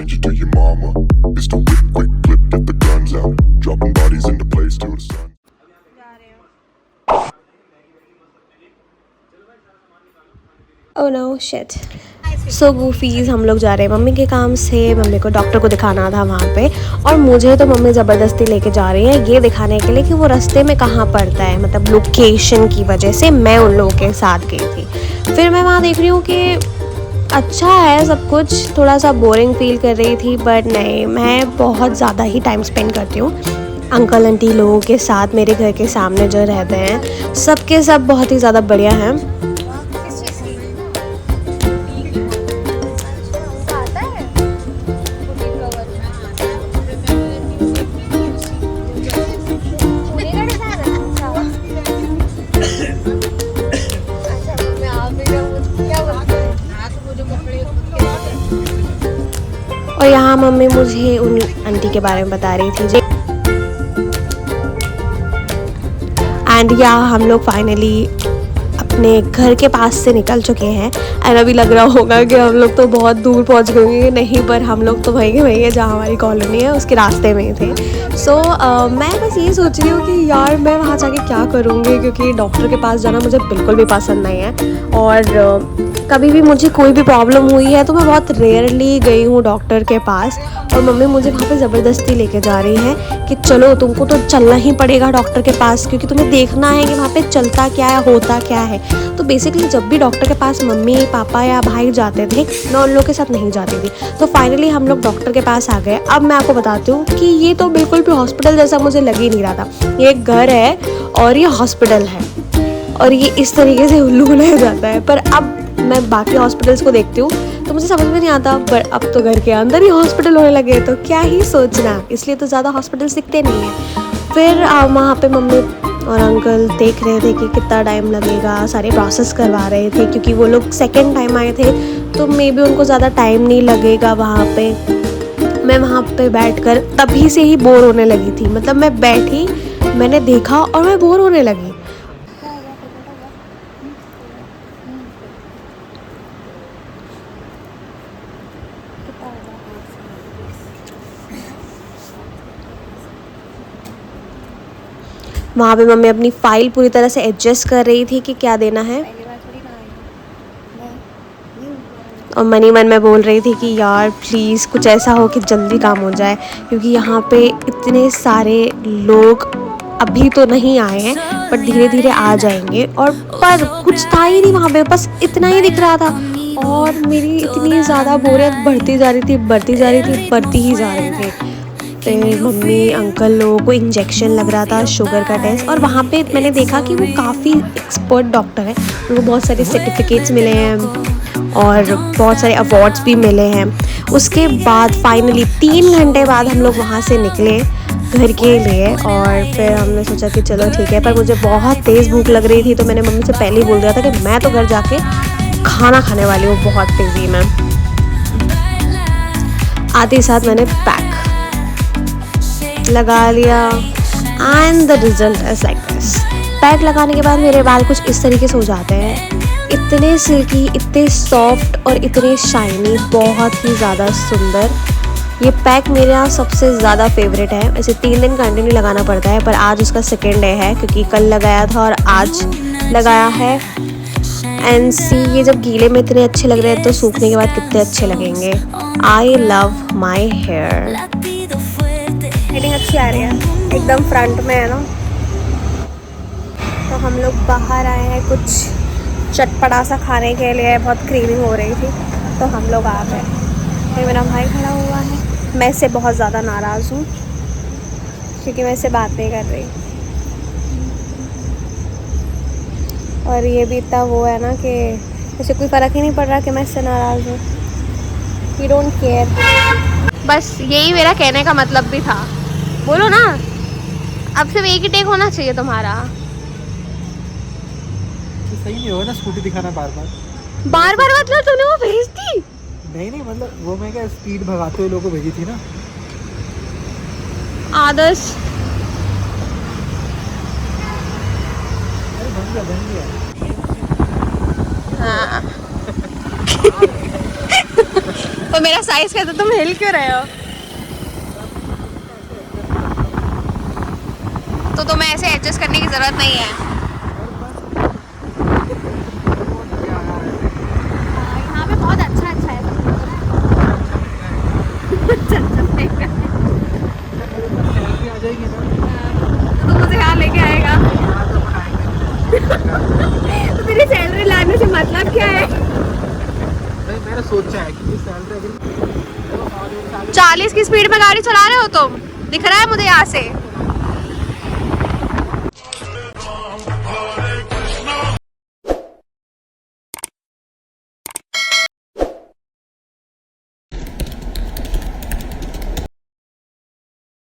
stranger to your mama. Pistol whip, quick clip, get the guns out. Dropping bodies into place till the sun. Oh no, shit. सो गूफीज़ हम लोग जा रहे हैं mummy के काम से। मम्मी को डॉक्टर को दिखाना था वहाँ पे, और मुझे तो मम्मी ज़बरदस्ती लेके जा रही है ये दिखाने के लिए कि वो रास्ते में कहाँ पड़ता है, मतलब लोकेशन की वजह से मैं उन लोगों के साथ गई थी। फिर मैं वहाँ देख रही हूँ कि अच्छा है सब कुछ, थोड़ा सा बोरिंग फील कर रही थी, बट नहीं, मैं बहुत ज़्यादा ही टाइम स्पेंड करती हूँ अंकल आंटी लोगों के साथ। मेरे घर के सामने जो रहते हैं सबके सब बहुत ही ज़्यादा बढ़िया हैं। और यहाँ मम्मी मुझे उन आंटी के बारे में बता रही थी। एंड यहाँ हम लोग फाइनली अपने घर के पास से निकल चुके हैं। एंड अभी लग रहा होगा कि हम लोग तो बहुत दूर पहुँच गए होंगे, नहीं, पर हम लोग तो वहीं जहाँ हमारी कॉलोनी है उसके रास्ते में ही थे। सो मैं बस ये सोच रही हूँ कि यार मैं वहाँ जाके क्या करूँगी, क्योंकि डॉक्टर के पास जाना मुझे बिल्कुल भी पसंद नहीं है। और कभी भी मुझे कोई भी प्रॉब्लम हुई है तो मैं बहुत रेयरली गई हूँ डॉक्टर के पास, और मम्मी मुझे वहाँ पे ज़बरदस्ती लेके जा रही है कि चलो तुमको तो चलना ही पड़ेगा डॉक्टर के पास, क्योंकि तुम्हें देखना है कि वहाँ पे चलता क्या है, होता क्या है। तो बेसिकली जब भी डॉक्टर के पास मम्मी पापा या भाई जाते थे, मैं उन लोग के साथ नहीं जाती थी। तो फाइनली हम लोग डॉक्टर के पास आ गए। अब मैं आपको बताती हूँ कि ये तो बिल्कुल भी हॉस्पिटल जैसा मुझे लग ही नहीं रहा था। ये एक घर है और ये हॉस्पिटल है, और ये इस तरीके से उल्लू बनाया जाता है। पर अब मैं बाकी हॉस्पिटल्स को देखती हूँ तो मुझे समझ में नहीं आता, पर अब तो घर के अंदर ही हॉस्पिटल होने लगे, तो क्या ही सोचना, इसलिए तो ज़्यादा हॉस्पिटल्स दिखते नहीं हैं। फिर वहाँ पे मम्मी और अंकल देख रहे थे कि कितना टाइम लगेगा, सारे प्रोसेस करवा रहे थे, क्योंकि वो लोग सेकेंड टाइम आए थे तो मे बी उनको ज़्यादा टाइम नहीं लगेगा वहाँ पे। मैं वहाँ पे बैठकर तभी से ही बोर होने लगी थी, मतलब मैं बैठी, मैंने देखा और मैं बोर होने लगी। वहाँ पे मम्मी अपनी फ़ाइल पूरी तरह से एडजस्ट कर रही थी कि क्या देना है, और मनी मन में बोल रही थी कि यार प्लीज़ कुछ ऐसा हो कि जल्दी काम हो जाए, क्योंकि यहाँ पे इतने सारे लोग अभी तो नहीं आए हैं, पर धीरे धीरे आ जाएंगे। और पर कुछ था ही नहीं वहाँ पे, बस इतना ही दिख रहा था, और मेरी इतनी ज़्यादा बोरियत बढ़ती जा रही थी। फिर मम्मी अंकल लोगों को इंजेक्शन लग रहा था, शुगर का टेस्ट, और वहाँ पे मैंने देखा कि वो काफ़ी एक्सपर्ट डॉक्टर है, उनको बहुत सारे सर्टिफिकेट्स मिले हैं और बहुत सारे अवार्ड्स भी मिले हैं। उसके बाद फाइनली 3 घंटे बाद हम लोग वहाँ से निकले घर के लिए, और फिर हमने सोचा कि चलो ठीक है। पर मुझे बहुत तेज़ भूख लग रही थी, तो मैंने मम्मी से पहले ही बोल दिया था कि मैं तो घर जाके खाना खाने वाली हूँ बहुत तेज़ी में। आते ही साथ मैंने पैक लगा लिया, and the result is like this. Pack लगाने के बाद मेरे बाल कुछ इस तरीके से हो जाते हैं, इतने सिल्की, इतने सॉफ्ट और इतने शाइनी, बहुत ही ज़्यादा सुंदर। ये पैक मेरे यहाँ सबसे ज़्यादा फेवरेट है। वैसे 3 दिन कंटिन्यू लगाना पड़ता है, पर आज उसका सेकेंड डे है, क्योंकि कल लगाया था और आज लगाया है। एंड सी, ये जब गीले में इतने अच्छे लग रहे हैं तो सूखने के बाद कितने अच्छे लगेंगे। I love my hair. Lighting अच्छी आ रही है, एकदम फ्रंट में है ना। तो हम लोग बाहर आए हैं कुछ चटपटा सा खाने के लिए, बहुत क्रेविंग हो रही थी, तो हम लोग आ गए। ये मेरा भाई खड़ा हुआ है, मैं इससे बहुत ज़्यादा नाराज़ हूँ क्योंकि मैं इससे बात नहीं कर रही, और ये भी इतना वो है ना कि इसे कोई फ़र्क ही नहीं पड़ रहा कि मैं इससे नाराज़ हूँ। ही डोंट केयर। बस यही मेरा कहने का मतलब भी था। बोलो ना, अब सिर्फ एक ही टेक होना चाहिए तुम्हारा। तो सही नहीं होगा ना स्कूटी दिखाना बार बार मतलब तूने वो भेज दी? नहीं, मतलब वो मैं क्या स्पीड भगाते हुए लोगों को भेजी थी ना। आदर्श अरे बन गया। हाँ। तो मेरा साइज क्या था, तुम हिल क्यों रहे हो? तो तुम्हें ऐसे एडजस्ट करने की जरूरत नहीं है। यहाँ पे बहुत अच्छा अच्छा है। सैलरी आ जाएगी ना तो मुझे यहाँ लेके आएगा। तो बनाएंगे। तो मेरी सैलरी लाने से मतलब क्या है? नहीं, मैंने सोचा है कि सैलरी अगर 40 की स्पीड में गाड़ी चला रहे हो तुम, दिख रहा है मुझे यहाँ से।